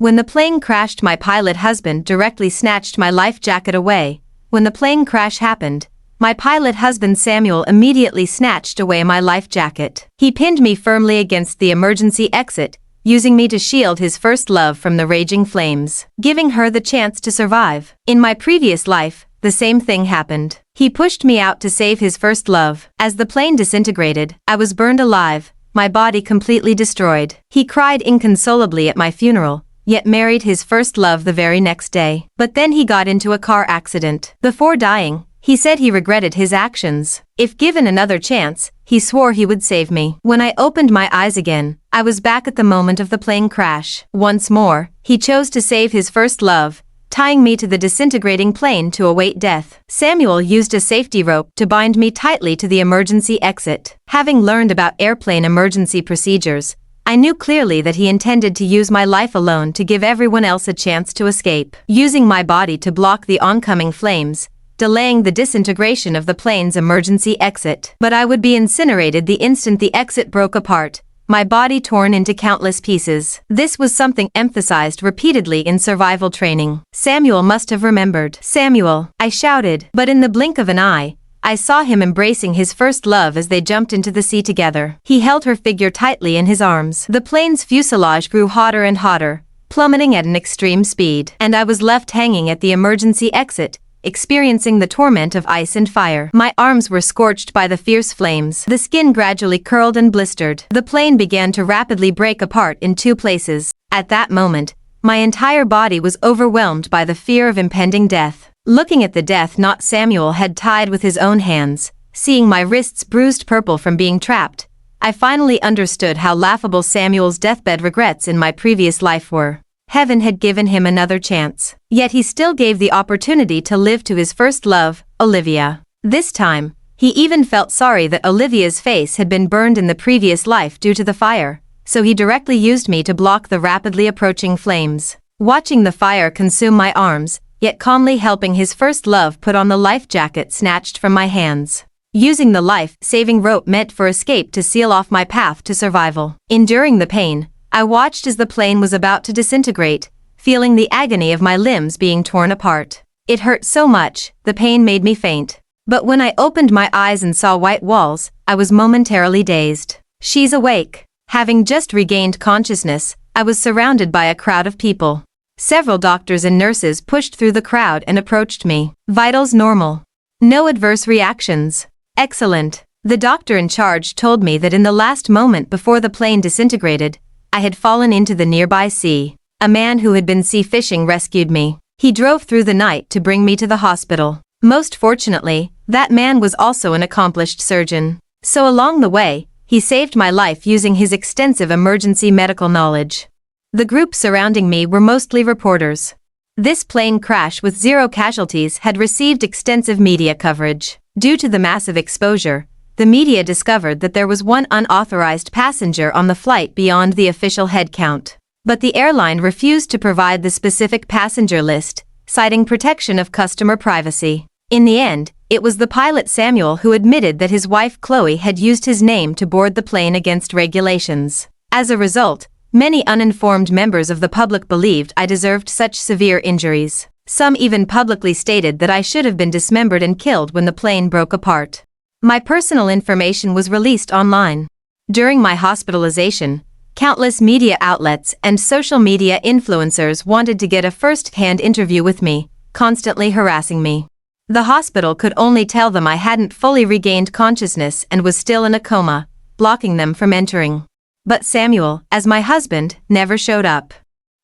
When the plane crashed, my pilot husband directly snatched my life jacket away. When the plane crash happened, my pilot husband Samuel immediately snatched away my life jacket. He pinned me firmly against the emergency exit, using me to shield his first love from the raging flames, giving her the chance to survive. In my previous life, the same thing happened. He pushed me out to save his first love. As the plane disintegrated, I was burned alive, my body completely destroyed. He cried inconsolably at my funeral, yet married his first love the very next day. But then he got into a car accident. Before dying, he said he regretted his actions. If given another chance, he swore he would save me. When I opened my eyes again, I was back at the moment of the plane crash. Once more, he chose to save his first love, tying me to the disintegrating plane to await death. Samuel used a safety rope to bind me tightly to the emergency exit. Having learned about airplane emergency procedures, I knew clearly that he intended to use my life alone to give everyone else a chance to escape, using my body to block the oncoming flames, delaying the disintegration of the plane's emergency exit. But I would be incinerated the instant the exit broke apart, my body torn into countless pieces. This was something emphasized repeatedly in survival training. Samuel must have remembered. "Samuel," I shouted, but in the blink of an eye, I saw him embracing his first love as they jumped into the sea together. He held her figure tightly in his arms. The plane's fuselage grew hotter and hotter, plummeting at an extreme speed, and I was left hanging at the emergency exit, experiencing the torment of ice and fire. My arms were scorched by the fierce flames. The skin gradually curled and blistered. The plane began to rapidly break apart in two places. At that moment, my entire body was overwhelmed by the fear of impending death. Looking at the death knot Samuel had tied with his own hands, seeing my wrists bruised purple from being trapped, I finally understood how laughable Samuel's deathbed regrets in my previous life were. Heaven had given him another chance. Yet he still gave the opportunity to live to his first love, Olivia. This time, he even felt sorry that Olivia's face had been burned in the previous life due to the fire, so he directly used me to block the rapidly approaching flames. Watching the fire consume my arms, yet calmly helping his first love put on the life jacket snatched from my hands. Using the life-saving rope meant for escape to seal off my path to survival. Enduring the pain, I watched as the plane was about to disintegrate, feeling the agony of my limbs being torn apart. It hurt so much, the pain made me faint. But when I opened my eyes and saw white walls, I was momentarily dazed. "She's awake." Having just regained consciousness, I was surrounded by a crowd of people. Several doctors and nurses pushed through the crowd and approached me. "Vitals normal. No adverse reactions." "Excellent." The doctor in charge told me that in the last moment before the plane disintegrated, I had fallen into the nearby sea. A man who had been sea fishing rescued me. He drove through the night to bring me to the hospital. Most fortunately, that man was also an accomplished surgeon. So along the way, he saved my life using his extensive emergency medical knowledge. The group surrounding me were mostly reporters. This plane crash with 0 casualties had received extensive media coverage. Due to the massive exposure, the media discovered that there was one unauthorized passenger on the flight beyond the official head count. But the airline refused to provide the specific passenger list, citing protection of customer privacy. In the end, it was the pilot Samuel who admitted that his wife Chloe had used his name to board the plane against regulations. As a result, many uninformed members of the public believed I deserved such severe injuries. Some even publicly stated that I should have been dismembered and killed when the plane broke apart. My personal information was released online. During my hospitalization, countless media outlets and social media influencers wanted to get a first-hand interview with me, constantly harassing me. The hospital could only tell them I hadn't fully regained consciousness and was still in a coma, blocking them from entering. But Samuel, as my husband, never showed up.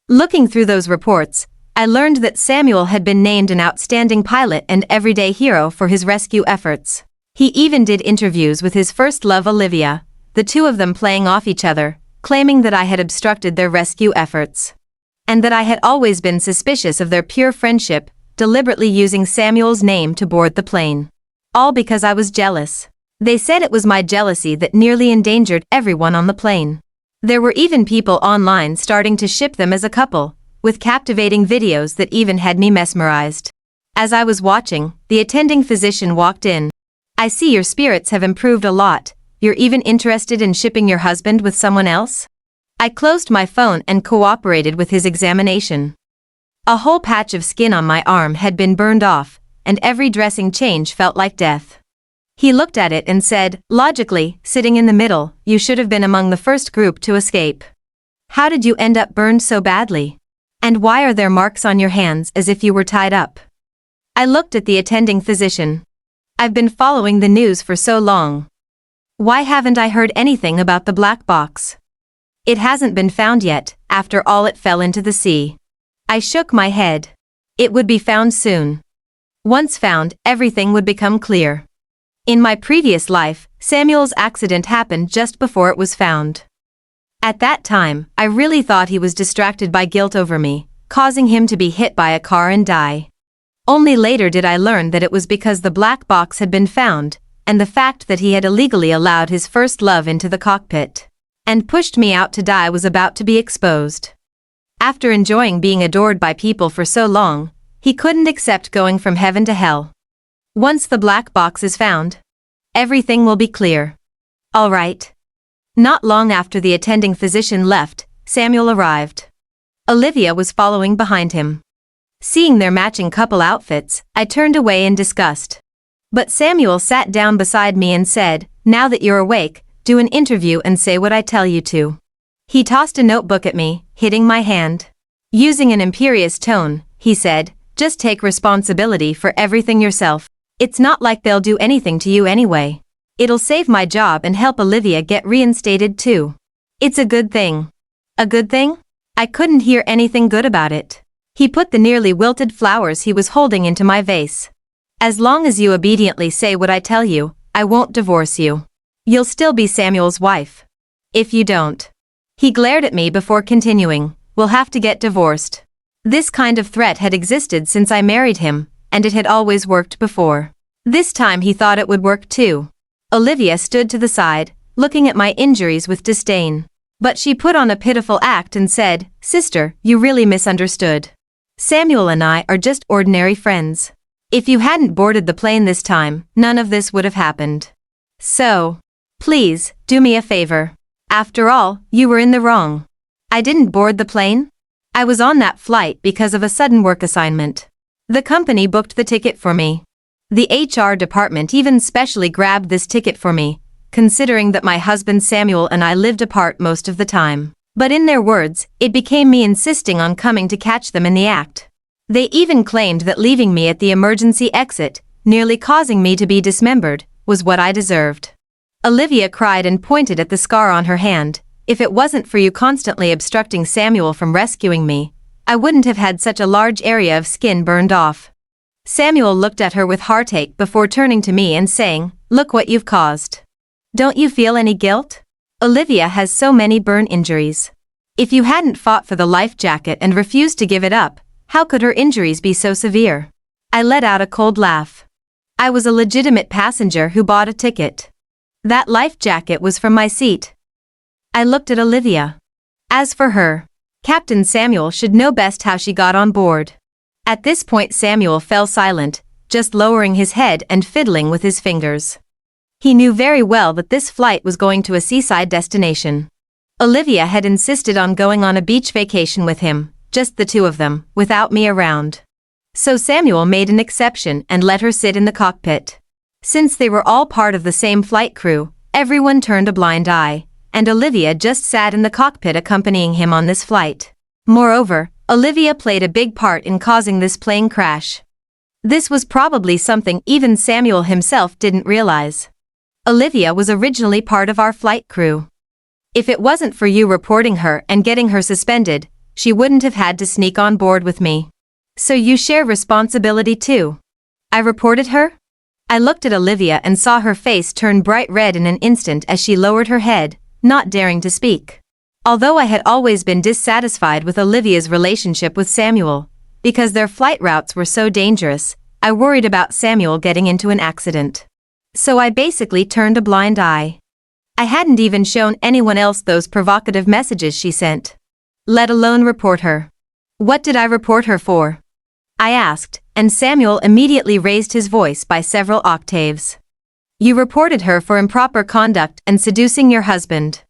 Looking through those reports, I learned that Samuel had been named an outstanding pilot and everyday hero for his rescue efforts. He even did interviews with his first love Olivia, the two of them playing off each other, claiming that I had obstructed their rescue efforts. And that I had always been suspicious of their pure friendship, deliberately using Samuel's name to board the plane. All because I was jealous. They said it was my jealousy that nearly endangered everyone on the plane. There were even people online starting to ship them as a couple, with captivating videos that even had me mesmerized. As I was watching, the attending physician walked in. "I see your spirits have improved a lot. You're even interested in shipping your husband with someone else?" I closed my phone and cooperated with his examination. A whole patch of skin on my arm had been burned off, and every dressing change felt like death. He looked at it and said, logically, sitting in the middle, you should have been among the first group to escape. How did you end up burned so badly? And why are there marks on your hands as if you were tied up? I looked at the attending physician. I've been following the news for so long. Why haven't I heard anything about the black box? It hasn't been found yet, after all it fell into the sea. I shook my head. It would be found soon. Once found, everything would become clear. In my previous life, Samuel's accident happened just before it was found. At that time, I really thought he was distracted by guilt over me, causing him to be hit by a car and die. Only later did I learn that it was because the black box had been found, and the fact that he had illegally allowed his first love into the cockpit and pushed me out to die was about to be exposed. After enjoying being adored by people for so long, he couldn't accept going from heaven to hell. Once the black box is found, everything will be clear. All right. Not long after the attending physician left, Samuel arrived. Olivia was following behind him. Seeing their matching couple outfits, I turned away in disgust. But Samuel sat down beside me and said, now that you're awake, do an interview and say what I tell you to. He tossed a notebook at me, hitting my hand. Using an imperious tone, he said, just take responsibility for everything yourself. It's not like they'll do anything to you anyway. It'll save my job and help Olivia get reinstated too. It's a good thing. A good thing? I couldn't hear anything good about it. He put the nearly wilted flowers he was holding into my vase. As long as you obediently say what I tell you, I won't divorce you. You'll still be Samuel's wife. If you don't. He glared at me before continuing, we'll have to get divorced. This kind of threat had existed since I married him, and it had always worked before. This time he thought it would work too. Olivia stood to the side, looking at my injuries with disdain. But she put on a pitiful act and said, sister, you really misunderstood. Samuel and I are just ordinary friends. If you hadn't boarded the plane this time, none of this would have happened. So, please, do me a favor. After all, you were in the wrong. I didn't board the plane. I was on that flight because of a sudden work assignment. The company booked the ticket for me. The HR department even specially grabbed this ticket for me, considering that my husband Samuel and I lived apart most of the time. But in their words, it became me insisting on coming to catch them in the act. They even claimed that leaving me at the emergency exit, nearly causing me to be dismembered, was what I deserved. Olivia cried and pointed at the scar on her hand. If it wasn't for you constantly obstructing Samuel from rescuing me, I wouldn't have had such a large area of skin burned off. Samuel looked at her with heartache before turning to me and saying, look what you've caused. Don't you feel any guilt? Olivia has so many burn injuries. If you hadn't fought for the life jacket and refused to give it up, how could her injuries be so severe? I let out a cold laugh. I was a legitimate passenger who bought a ticket. That life jacket was from my seat. I looked at Olivia. As for her, Captain Samuel should know best how she got on board. At this point Samuel fell silent, just lowering his head and fiddling with his fingers. He knew very well that this flight was going to a seaside destination. Olivia had insisted on going on a beach vacation with him, just the two of them, without me around. So Samuel made an exception and let her sit in the cockpit. Since they were all part of the same flight crew, everyone turned a blind eye, and Olivia just sat in the cockpit accompanying him on this flight. Moreover, Olivia played a big part in causing this plane crash. This was probably something even Samuel himself didn't realize. Olivia was originally part of our flight crew. If it wasn't for you reporting her and getting her suspended, she wouldn't have had to sneak on board with me. So you share responsibility too. I reported her? I looked at Olivia and saw her face turn bright red in an instant as she lowered her head, not daring to speak. Although I had always been dissatisfied with Olivia's relationship with Samuel, because their flight routes were so dangerous, I worried about Samuel getting into an accident. So I basically turned a blind eye. I hadn't even shown anyone else those provocative messages she sent. Let alone report her. What did I report her for? I asked, and Samuel immediately raised his voice by several octaves. You reported her for improper conduct and seducing your husband.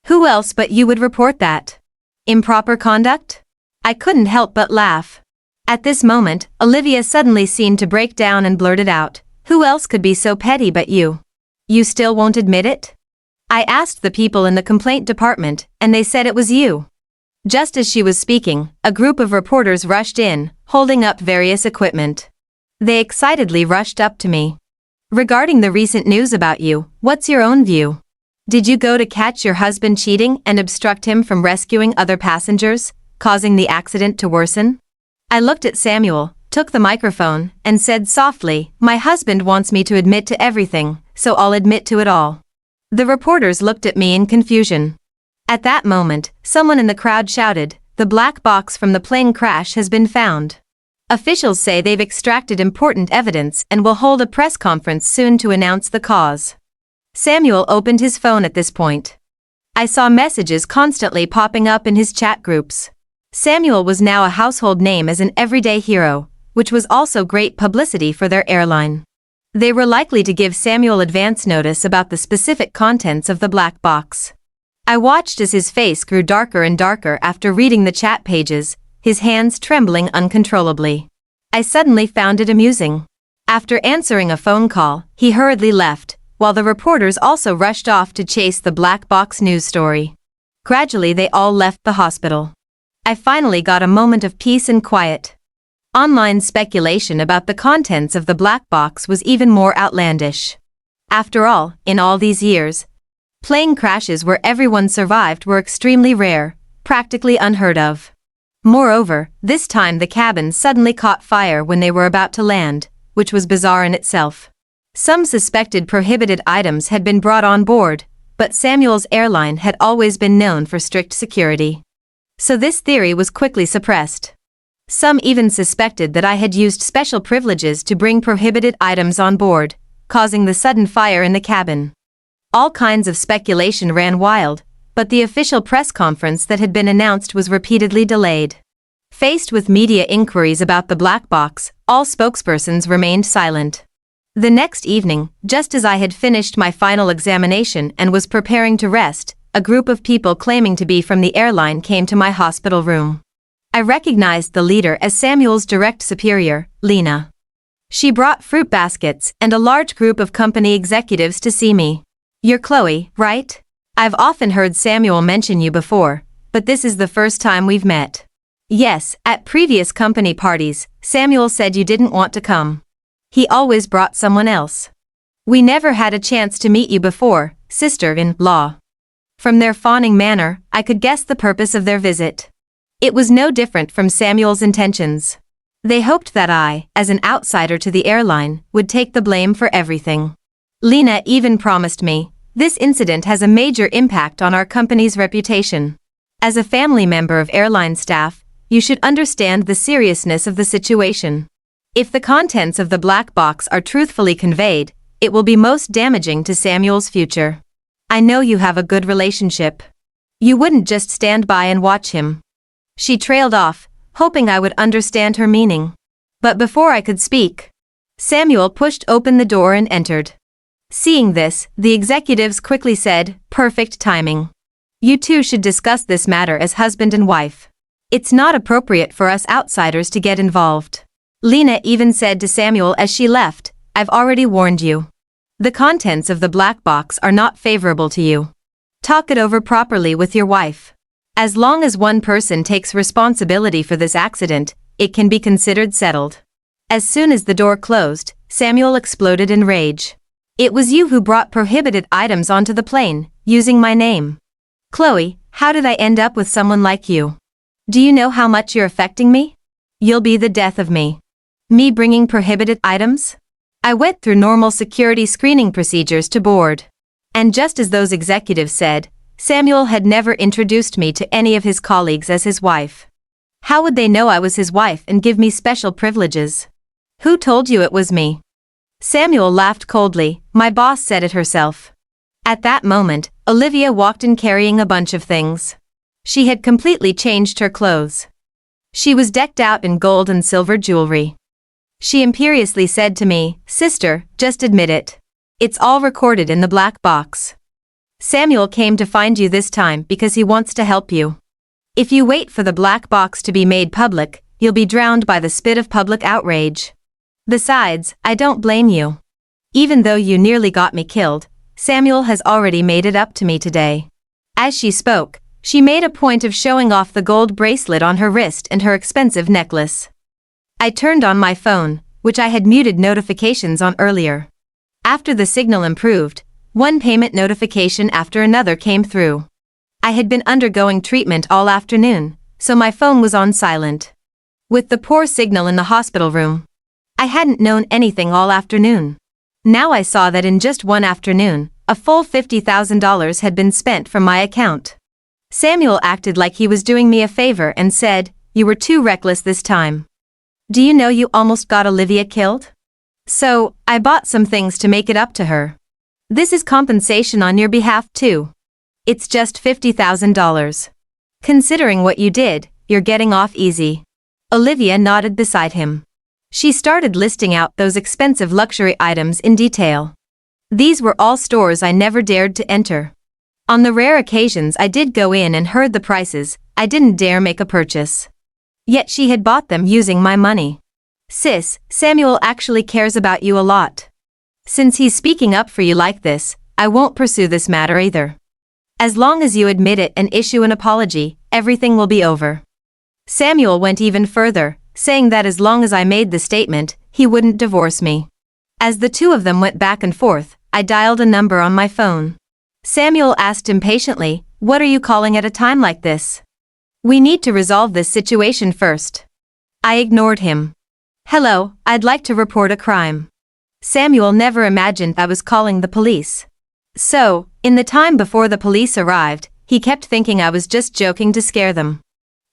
Who else but you would report that? Improper conduct? I couldn't help but laugh. At this moment, Olivia suddenly seemed to break down and blurted out, "Who else could be so petty but you? You still won't admit it?" I asked the people in the complaint department, and they said it was you. Just as she was speaking, a group of reporters rushed in, holding up various equipment. They excitedly rushed up to me. "Regarding the recent news about you, what's your own view? Did you go to catch your husband cheating and obstruct him from rescuing other passengers, causing the accident to worsen?" I looked at Samuel, took the microphone, and said softly, "My husband wants me to admit to everything, so I'll admit to it all." The reporters looked at me in confusion. At that moment, someone in the crowd shouted, "The black box from the plane crash has been found. Officials say they've extracted important evidence and will hold a press conference soon to announce the cause." Samuel opened his phone at this point. I saw messages constantly popping up in his chat groups. Samuel was now a household name as an everyday hero, which was also great publicity for their airline. They were likely to give Samuel advance notice about the specific contents of the black box. I watched as his face grew darker and darker after reading the chat pages, his hands trembling uncontrollably. I suddenly found it amusing. After answering a phone call, he hurriedly left, while the reporters also rushed off to chase the black box news story. Gradually they all left the hospital. I finally got a moment of peace and quiet. Online speculation about the contents of the black box was even more outlandish. After all, in all these years, plane crashes where everyone survived were extremely rare, practically unheard of. Moreover, this time the cabin suddenly caught fire when they were about to land, which was bizarre in itself. Some suspected prohibited items had been brought on board, but Samuel's airline had always been known for strict security. So this theory was quickly suppressed. Some even suspected that I had used special privileges to bring prohibited items on board, causing the sudden fire in the cabin. All kinds of speculation ran wild, but the official press conference that had been announced was repeatedly delayed. Faced with media inquiries about the black box, all spokespersons remained silent. The next evening, just as I had finished my final examination and was preparing to rest, a group of people claiming to be from the airline came to my hospital room. I recognized the leader as Samuel's direct superior, Lena. She brought fruit baskets and a large group of company executives to see me. "You're Chloe, right? I've often heard Samuel mention you before, but this is the first time we've met." "Yes, at previous company parties, Samuel said you didn't want to come. He always brought someone else. We never had a chance to meet you before, sister-in-law." From their fawning manner, I could guess the purpose of their visit. It was no different from Samuel's intentions. They hoped that I, as an outsider to the airline, would take the blame for everything. Lena even promised me, "This incident has a major impact on our company's reputation. As a family member of airline staff, you should understand the seriousness of the situation. If the contents of the black box are truthfully conveyed, it will be most damaging to Samuel's future. I know you have a good relationship. You wouldn't just stand by and watch him." She trailed off, hoping I would understand her meaning. But before I could speak, Samuel pushed open the door and entered. Seeing this, the executives quickly said, "Perfect timing. You two should discuss this matter as husband and wife. It's not appropriate for us outsiders to get involved." Lena even said to Samuel as she left, "I've already warned you. The contents of the black box are not favorable to you. Talk it over properly with your wife. As long as one person takes responsibility for this accident, it can be considered settled." As soon as the door closed, Samuel exploded in rage. "It was you who brought prohibited items onto the plane, using my name. Chloe, how did I end up with someone like you? Do you know how much you're affecting me? You'll be the death of me. Me bringing prohibited items? I went through normal security screening procedures to board. And just as those executives said, Samuel had never introduced me to any of his colleagues as his wife. How would they know I was his wife and give me special privileges? Who told you it was me?" Samuel laughed coldly. "My boss said it herself." At that moment, Olivia walked in carrying a bunch of things. She had completely changed her clothes. She was decked out in gold and silver jewelry. She imperiously said to me, "Sister, just admit it. It's all recorded in the black box." Samuel came to find you this time because he wants to help you. If you wait for the black box to be made public, you'll be drowned by the spit of public outrage. Besides, I don't blame you. Even though you nearly got me killed, Samuel has already made it up to me today." As she spoke, she made a point of showing off the gold bracelet on her wrist and her expensive necklace. I turned on my phone, which I had muted notifications on earlier. After the signal improved, one payment notification after another came through. I had been undergoing treatment all afternoon, so my phone was on silent. With the poor signal in the hospital room, I hadn't known anything all afternoon. Now I saw that in just one afternoon, a full $50,000 had been spent from my account. Samuel acted like he was doing me a favor and said, "You were too reckless this time. Do you know you almost got Olivia killed? So, I bought some things to make it up to her. This is compensation on your behalf too. It's just $50,000. Considering what you did, you're getting off easy." Olivia nodded beside him. She started listing out those expensive luxury items in detail. These were all stores I never dared to enter. On the rare occasions I did go in and heard the prices, I didn't dare make a purchase. Yet she had bought them using my money. "Sis, Samuel actually cares about you a lot. Since he's speaking up for you like this, I won't pursue this matter either. As long as you admit it and issue an apology, everything will be over." Samuel went even further, saying that as long as I made the statement, he wouldn't divorce me. As the two of them went back and forth, I dialed a number on my phone. Samuel asked impatiently, "What are you calling at a time like this? We need to resolve this situation first." I ignored him. "Hello, I'd like to report a crime." Samuel never imagined I was calling the police. So, in the time before the police arrived, he kept thinking I was just joking to scare them.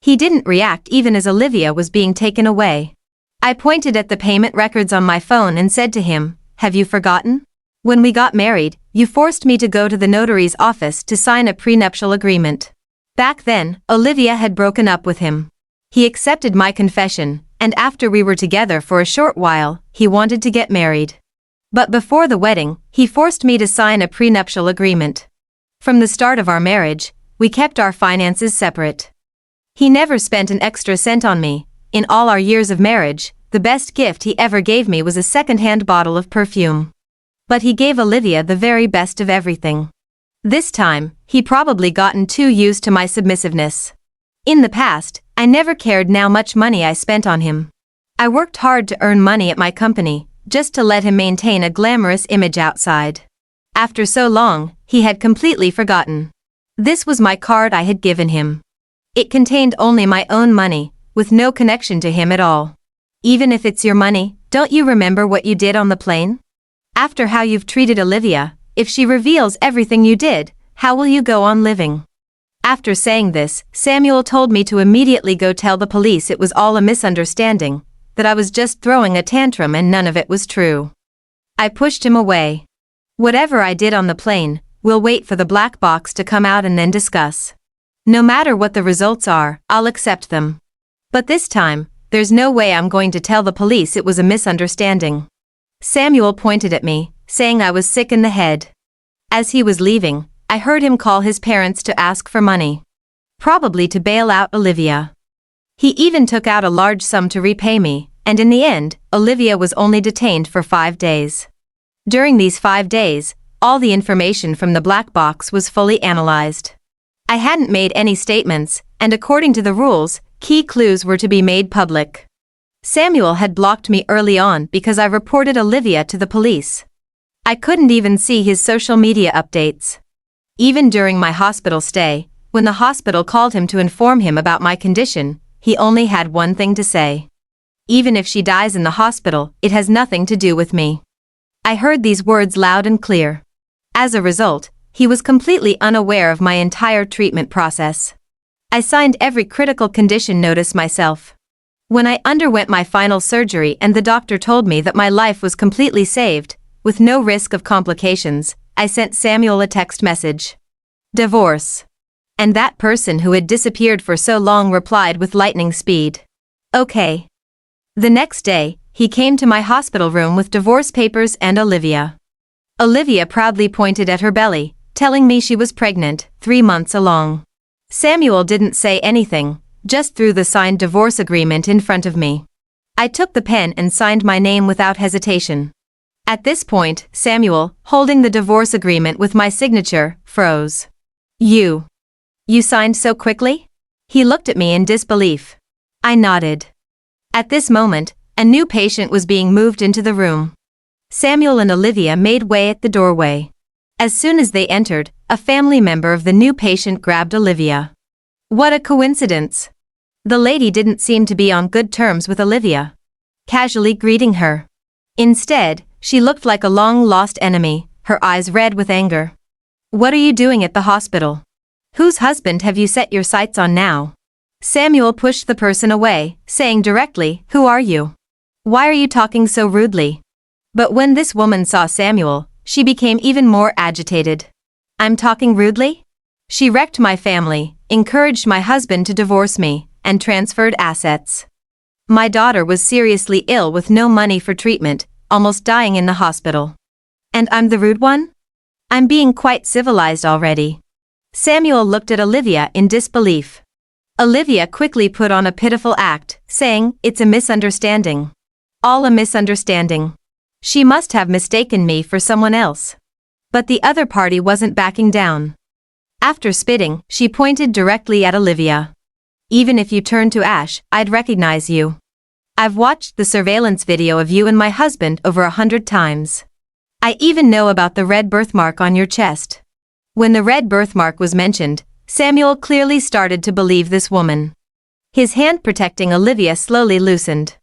He didn't react even as Olivia was being taken away. I pointed at the payment records on my phone and said to him, "Have you forgotten? When we got married, you forced me to go to the notary's office to sign a prenuptial agreement." Back then, Olivia had broken up with him. He accepted my confession, and after we were together for a short while, he wanted to get married. But before the wedding, he forced me to sign a prenuptial agreement. From the start of our marriage, we kept our finances separate. He never spent an extra cent on me. In all our years of marriage, the best gift he ever gave me was a second-hand bottle of perfume. But he gave Olivia the very best of everything. This time, he probably gotten too used to my submissiveness. In the past, I never cared how much money I spent on him. I worked hard to earn money at my company, just to let him maintain a glamorous image outside. After so long, he had completely forgotten. This was my card I had given him. It contained only my own money, with no connection to him at all. "Even if it's your money, don't you remember what you did on the plane? After how you've treated Olivia, if she reveals everything you did, how will you go on living?" After saying this, Samuel told me to immediately go tell the police it was all a misunderstanding, that I was just throwing a tantrum and none of it was true. I pushed him away. "Whatever I did on the plane, we'll wait for the black box to come out and then discuss. No matter what the results are, I'll accept them. But this time, there's no way I'm going to tell the police it was a misunderstanding." Samuel pointed at me, saying I was sick in the head. As he was leaving, I heard him call his parents to ask for money. Probably to bail out Olivia. He even took out a large sum to repay me, and in the end, Olivia was only detained for 5 days. During these 5 days, all the information from the black box was fully analyzed. I hadn't made any statements, and according to the rules, key clues were to be made public. Samuel had blocked me early on because I reported Olivia to the police. I couldn't even see his social media updates. Even during my hospital stay, when the hospital called him to inform him about my condition, he only had one thing to say. "Even if she dies in the hospital, it has nothing to do with me." I heard these words loud and clear. As a result, he was completely unaware of my entire treatment process. I signed every critical condition notice myself. When I underwent my final surgery and the doctor told me that my life was completely saved, with no risk of complications, I sent Samuel a text message. "Divorce." And that person who had disappeared for so long replied with lightning speed. "Okay." The next day, he came to my hospital room with divorce papers and Olivia. Olivia proudly pointed at her belly, telling me she was pregnant, 3 months along. Samuel didn't say anything, just threw the signed divorce agreement in front of me. I took the pen and signed my name without hesitation. At this point, Samuel, holding the divorce agreement with my signature, froze. You signed so quickly? He looked at me in disbelief. I nodded. At this moment, a new patient was being moved into the room. Samuel and Olivia made way at the doorway. As soon as they entered, a family member of the new patient grabbed Olivia. What a coincidence! The lady didn't seem to be on good terms with Olivia, casually greeting her. Instead, she looked like a long-lost enemy, her eyes red with anger. What are you doing at the hospital? Whose husband have you set your sights on now? Samuel pushed the person away, saying directly, Who are you? Why are you talking so rudely? But when this woman saw Samuel, she became even more agitated. I'm talking rudely? She wrecked my family, encouraged my husband to divorce me, and transferred assets. My daughter was seriously ill with no money for treatment, almost dying in the hospital. And I'm the rude one? I'm being quite civilized already. Samuel looked at Olivia in disbelief. Olivia quickly put on a pitiful act, saying, It's a misunderstanding. All a misunderstanding. She must have mistaken me for someone else. But the other party wasn't backing down. After spitting, she pointed directly at Olivia. Even if you turn to ash, I'd recognize you. I've watched the surveillance video of you and my husband over 100 times. I even know about the red birthmark on your chest. When the red birthmark was mentioned, Samuel clearly started to believe this woman. His hand protecting Olivia slowly loosened.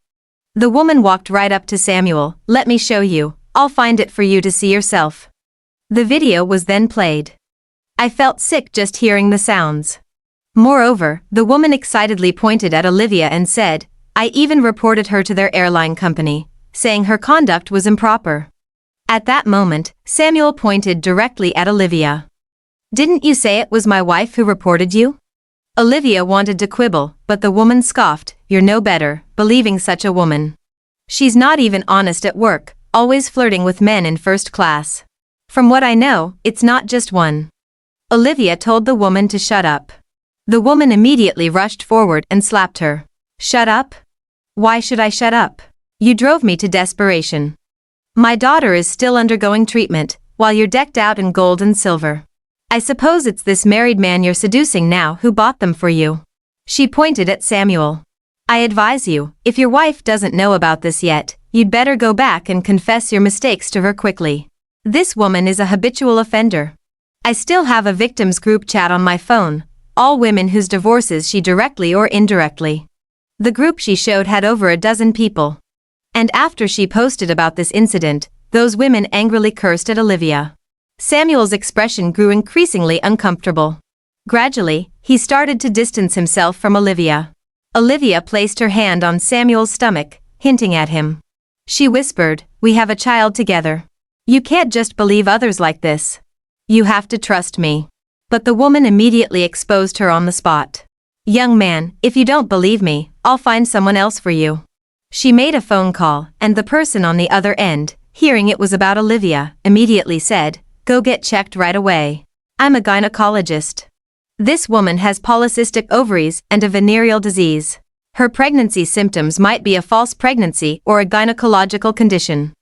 The woman walked right up to Samuel. Let me show you, I'll find it for you to see yourself. The video was then played. I felt sick just hearing the sounds. Moreover, the woman excitedly pointed at Olivia and said, I even reported her to their airline company, saying her conduct was improper. At that moment, Samuel pointed directly at Olivia. Didn't you say it was my wife who reported you? Olivia wanted to quibble, but the woman scoffed, You're no better, believing such a woman. She's not even honest at work, always flirting with men in first class. From what I know, it's not just one. Olivia told the woman to shut up. The woman immediately rushed forward and slapped her. Shut up? Why should I shut up? You drove me to desperation. My daughter is still undergoing treatment, while you're decked out in gold and silver. I suppose it's this married man you're seducing now who bought them for you. She pointed at Samuel. I advise you, if your wife doesn't know about this yet, you'd better go back and confess your mistakes to her quickly. This woman is a habitual offender. I still have a victims group chat on my phone, all women whose divorces she directly or indirectly. The group she showed had over a dozen people. And after she posted about this incident, those women angrily cursed at Olivia. Samuel's expression grew increasingly uncomfortable. Gradually, he started to distance himself from Olivia. Olivia placed her hand on Samuel's stomach, hinting at him. She whispered, We have a child together. You can't just believe others like this. You have to trust me. But the woman immediately exposed her on the spot. Young man, if you don't believe me, I'll find someone else for you. She made a phone call, and the person on the other end, hearing it was about Olivia, immediately said, Go get checked right away. I'm a gynecologist. This woman has polycystic ovaries and a venereal disease. Her pregnancy symptoms might be a false pregnancy or a gynecological condition.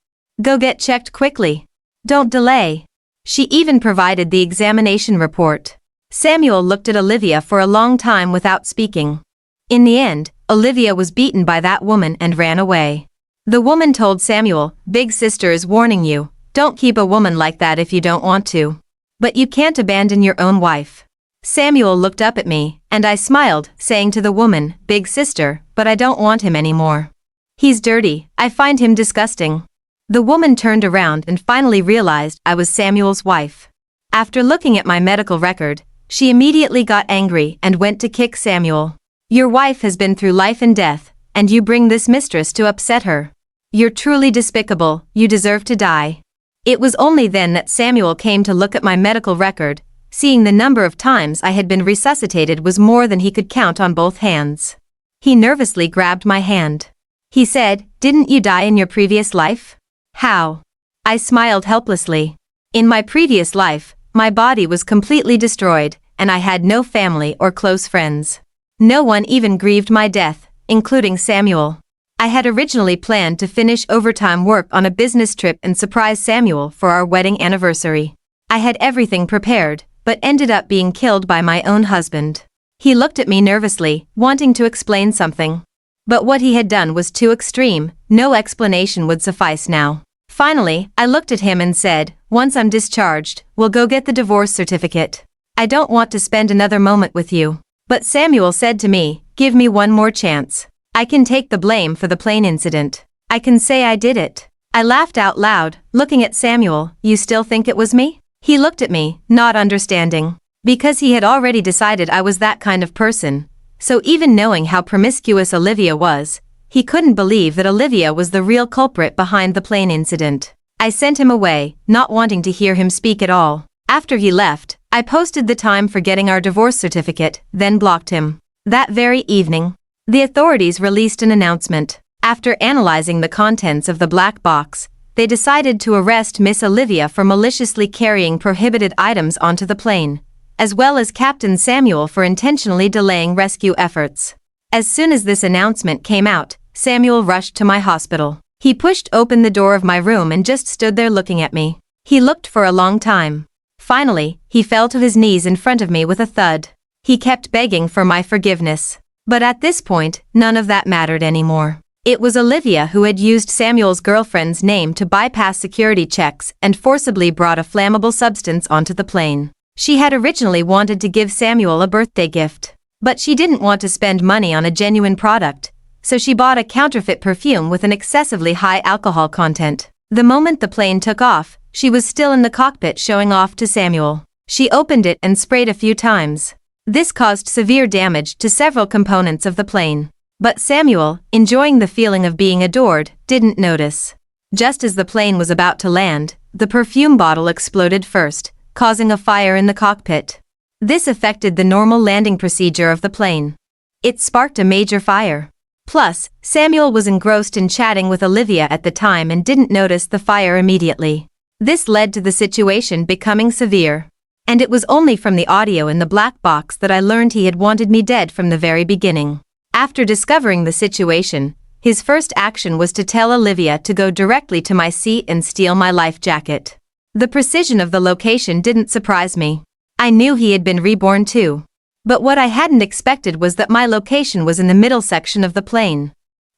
Go get checked quickly. Don't delay. She even provided the examination report. Samuel looked at Olivia for a long time without speaking. In the end, Olivia was beaten by that woman and ran away. The woman told Samuel, Big sister is warning you, don't keep a woman like that if you don't want to. But you can't abandon your own wife. Samuel looked up at me, and I smiled, saying to the woman, Big sister, but I don't want him anymore. He's dirty, I find him disgusting. The woman turned around and finally realized I was Samuel's wife. After looking at my medical record, she immediately got angry and went to kick Samuel. Your wife has been through life and death, and you bring this mistress to upset her. You're truly despicable, you deserve to die. It was only then that Samuel came to look at my medical record, seeing the number of times I had been resuscitated was more than he could count on both hands. He nervously grabbed my hand. He said, Didn't you die in your previous life? How? I smiled helplessly. In my previous life, My body was completely destroyed, and I had no family or close friends. No one even grieved my death, including Samuel. I had originally planned to finish overtime work on a business trip and surprise Samuel for our wedding anniversary. I had everything prepared, but ended up being killed by my own husband. He looked at me nervously, wanting to explain something. But what he had done was too extreme, no explanation would suffice now. Finally, I looked at him and said, "Once I'm discharged, we'll go get the divorce certificate. I don't want to spend another moment with you." But Samuel said to me, "Give me one more chance. I can take the blame for the plane incident. I can say I did it." I laughed out loud, looking at Samuel. "You still think it was me?" He looked at me, not understanding. Because he had already decided I was that kind of person. So even knowing how promiscuous Olivia was, he couldn't believe that Olivia was the real culprit behind the plane incident. I sent him away, not wanting to hear him speak at all. After he left, I posted the time for getting our divorce certificate, then blocked him. That very evening, the authorities released an announcement. After analyzing the contents of the black box, they decided to arrest Miss Olivia for maliciously carrying prohibited items onto the plane, as well as Captain Samuel for intentionally delaying rescue efforts. As soon as this announcement came out, Samuel rushed to my hospital. He pushed open the door of my room and just stood there looking at me. He looked for a long time. Finally, he fell to his knees in front of me with a thud. He kept begging for my forgiveness. But at this point, none of that mattered anymore. It was Olivia who had used Samuel's girlfriend's name to bypass security checks and forcibly brought a flammable substance onto the plane. She had originally wanted to give Samuel a birthday gift. But she didn't want to spend money on a genuine product, so she bought a counterfeit perfume with an excessively high alcohol content. The moment the plane took off, she was still in the cockpit showing off to Samuel. She opened it and sprayed a few times. This caused severe damage to several components of the plane. But Samuel, enjoying the feeling of being adored, didn't notice. Just as the plane was about to land, the perfume bottle exploded first, causing a fire in the cockpit. This affected the normal landing procedure of the plane. It sparked a major fire. Plus, Samuel was engrossed in chatting with Olivia at the time and didn't notice the fire immediately. This led to the situation becoming severe. And it was only from the audio in the black box that I learned he had wanted me dead from the very beginning. After discovering the situation, his first action was to tell Olivia to go directly to my seat and steal my life jacket. The precision of the location didn't surprise me. I knew he had been reborn too. But what I hadn't expected was that my location was in the middle section of the plane.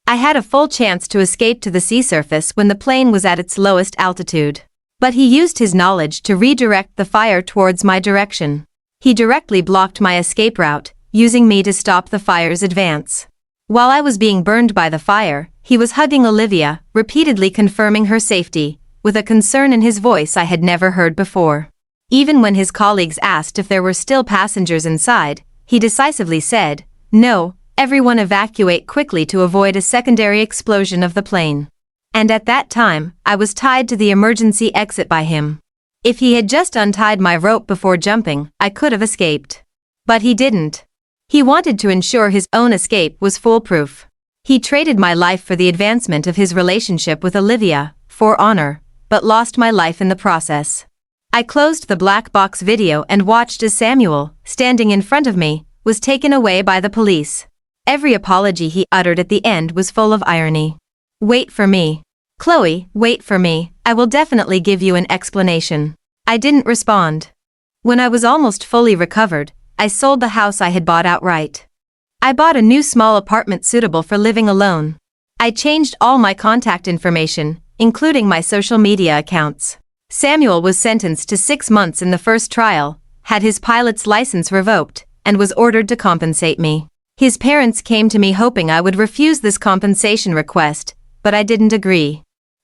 I had a full chance to escape to the sea surface when the plane was at its lowest altitude. But he used his knowledge to redirect the fire towards my direction. He directly blocked my escape route, using me to stop the fire's advance. While I was being burned by the fire, he was hugging Olivia, repeatedly confirming her safety, with a concern in his voice I had never heard before. Even when his colleagues asked if there were still passengers inside, he decisively said, "No, everyone evacuate quickly to avoid a secondary explosion of the plane." And at that time, I was tied to the emergency exit by him. If he had just untied my rope before jumping, I could have escaped. But he didn't. He wanted to ensure his own escape was foolproof. He traded my life for the advancement of his relationship with Olivia, for honor, but lost my life in the process. I closed the black box video and watched as Samuel, standing in front of me, was taken away by the police. Every apology he uttered at the end was full of irony. "Wait for me. Chloe, wait for me, I will definitely give you an explanation." I didn't respond. When I was almost fully recovered, I sold the house I had bought outright. I bought a new small apartment suitable for living alone. I changed all my contact information, including my social media accounts. Samuel was sentenced to 6 months in the first trial, had his pilot's license revoked, and was ordered to compensate me. His parents came to me hoping I would refuse this compensation request, but I didn't agree.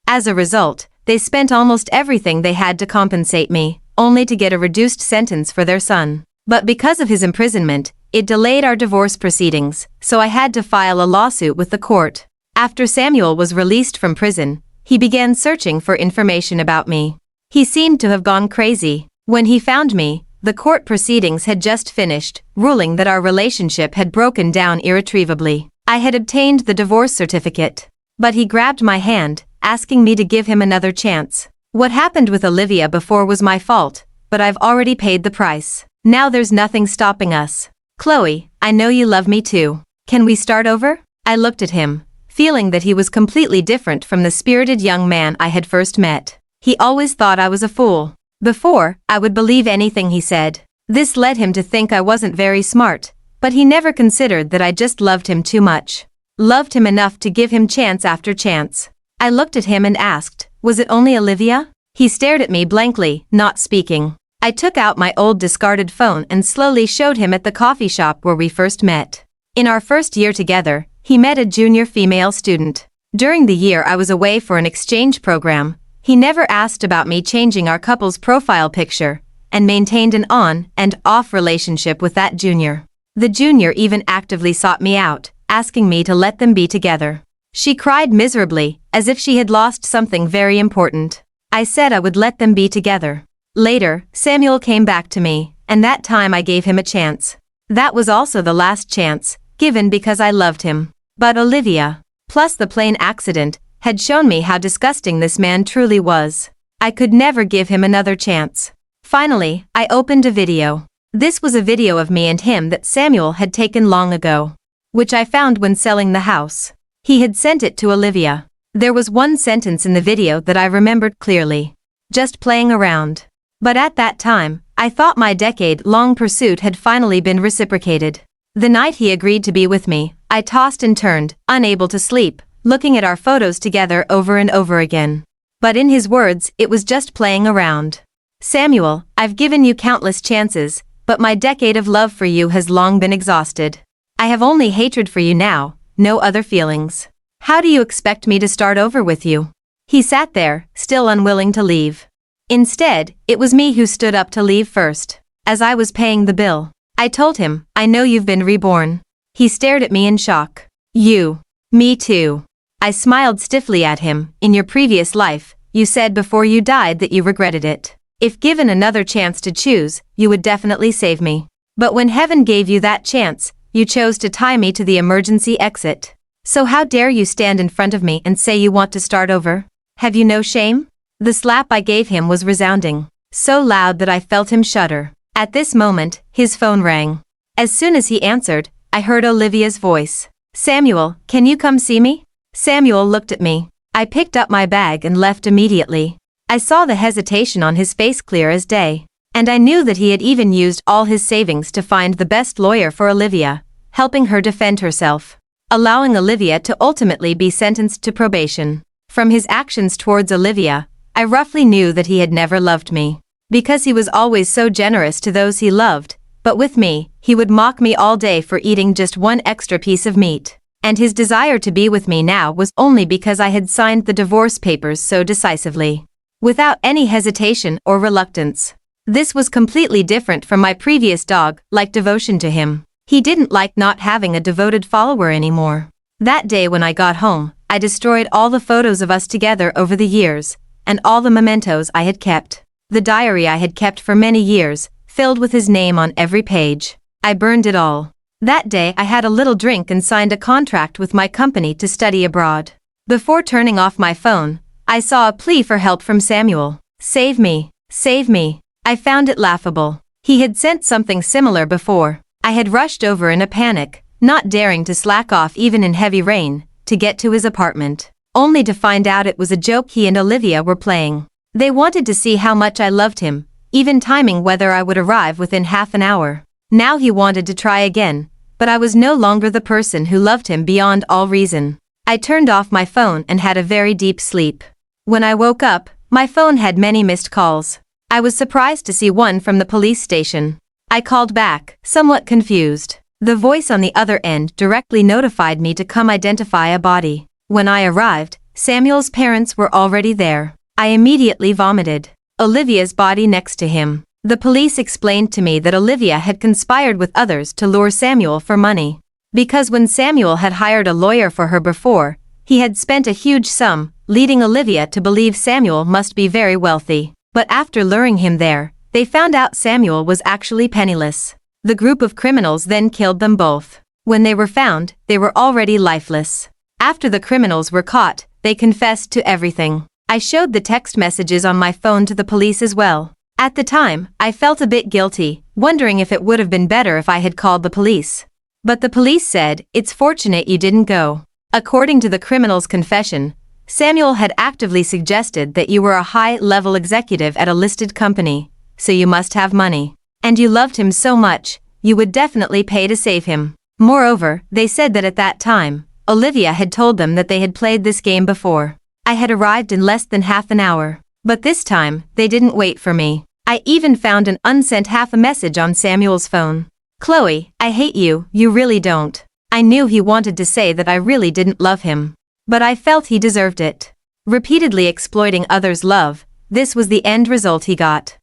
As a result, they spent almost everything they had to compensate me, only to get a reduced sentence for their son. But because of his imprisonment, it delayed our divorce proceedings, so I had to file a lawsuit with the court. After Samuel was released from prison, he began searching for information about me. He seemed to have gone crazy. When he found me, the court proceedings had just finished, ruling that our relationship had broken down irretrievably. I had obtained the divorce certificate. But he grabbed my hand, asking me to give him another chance. What happened with Olivia before was my fault, but I've already paid the price. Now there's nothing stopping us. Chloe, I know you love me too. Can we start over? I looked at him, feeling that he was completely different from the spirited young man I had first met. He always thought I was a fool. Before, I would believe anything he said. This led him to think I wasn't very smart, but he never considered that I just loved him too much. Loved him enough to give him chance after chance. I looked at him and asked, was it only Olivia? He stared at me blankly, not speaking. I took out my old discarded phone and slowly showed him at the coffee shop where we first met. In our first year together, he met a junior female student. During the year I was away for an exchange program, he never asked about me changing our couple's profile picture, and maintained an on and off relationship with that junior. The junior even actively sought me out, asking me to let them be together. She cried miserably, as if she had lost something very important. I said I would let them be together. Later, Samuel came back to me, and that time I gave him a chance. That was also the last chance, given because I loved him. But Olivia, plus the plane accident, had shown me how disgusting this man truly was. I could never give him another chance. Finally, I opened a video. This was a video of me and him that Samuel had taken long ago, which I found when selling the house. He had sent it to Olivia. There was one sentence in the video that I remembered clearly. Just playing around. But at that time, I thought my decade-long pursuit had finally been reciprocated. The night he agreed to be with me, I tossed and turned, unable to sleep, looking at our photos together over and over again. But in his words, it was just playing around. Samuel, I've given you countless chances, but my decade of love for you has long been exhausted. I have only hatred for you now, no other feelings. How do you expect me to start over with you? He sat there, still unwilling to leave. Instead, it was me who stood up to leave first. As I was paying the bill, I told him, I know you've been reborn. He stared at me in shock. You. Me too. I smiled stiffly at him. In your previous life, you said before you died that you regretted it. If given another chance to choose, you would definitely save me. But when heaven gave you that chance, you chose to tie me to the emergency exit. So how dare you stand in front of me and say you want to start over? Have you no shame? The slap I gave him was resounding, so loud that I felt him shudder. At this moment, his phone rang. As soon as he answered, I heard Olivia's voice. Samuel, can you come see me? Samuel looked at me. I picked up my bag and left immediately. I saw the hesitation on his face clear as day, and I knew that he had even used all his savings to find the best lawyer for Olivia, helping her defend herself, allowing Olivia to ultimately be sentenced to probation. From his actions towards Olivia, I roughly knew that he had never loved me, because he was always so generous to those he loved, but with me, he would mock me all day for eating just one extra piece of meat, and his desire to be with me now was only because I had signed the divorce papers so decisively, without any hesitation or reluctance. This was completely different from my previous dog-like devotion to him. He didn't like not having a devoted follower anymore. That day when I got home, I destroyed all the photos of us together over the years, and all the mementos I had kept. The diary I had kept for many years, filled with his name on every page. I burned it all. That day I had a little drink and signed a contract with my company to study abroad. Before turning off my phone, I saw a plea for help from Samuel. Save me, save me. I found it laughable. He had sent something similar before. I had rushed over in a panic, not daring to slack off even in heavy rain, to get to his apartment, only to find out it was a joke he and Olivia were playing. They wanted to see how much I loved him, even timing whether I would arrive within half an hour. Now he wanted to try again, but I was no longer the person who loved him beyond all reason. I turned off my phone and had a very deep sleep. When I woke up, my phone had many missed calls. I was surprised to see one from the police station. I called back, somewhat confused. The voice on the other end directly notified me to come identify a body. When I arrived, Samuel's parents were already there. I immediately vomited. Olivia's body next to him. The police explained to me that Olivia had conspired with others to lure Samuel for money. Because when Samuel had hired a lawyer for her before, he had spent a huge sum, leading Olivia to believe Samuel must be very wealthy. But after luring him there, they found out Samuel was actually penniless. The group of criminals then killed them both. When they were found, they were already lifeless. After the criminals were caught, they confessed to everything. I showed the text messages on my phone to the police as well. At the time, I felt a bit guilty, wondering if it would have been better if I had called the police. But the police said, "It's fortunate you didn't go." According to the criminal's confession, Samuel had actively suggested that you were a high-level executive at a listed company, so you must have money. And you loved him so much, you would definitely pay to save him. Moreover, they said that at that time, Olivia had told them that they had played this game before. I had arrived in less than half an hour. But this time, they didn't wait for me. I even found an unsent half a message on Samuel's phone. "Chloe, I hate you, you really don't." I knew he wanted to say that I really didn't love him. But I felt he deserved it. Repeatedly exploiting others' love, this was the end result he got.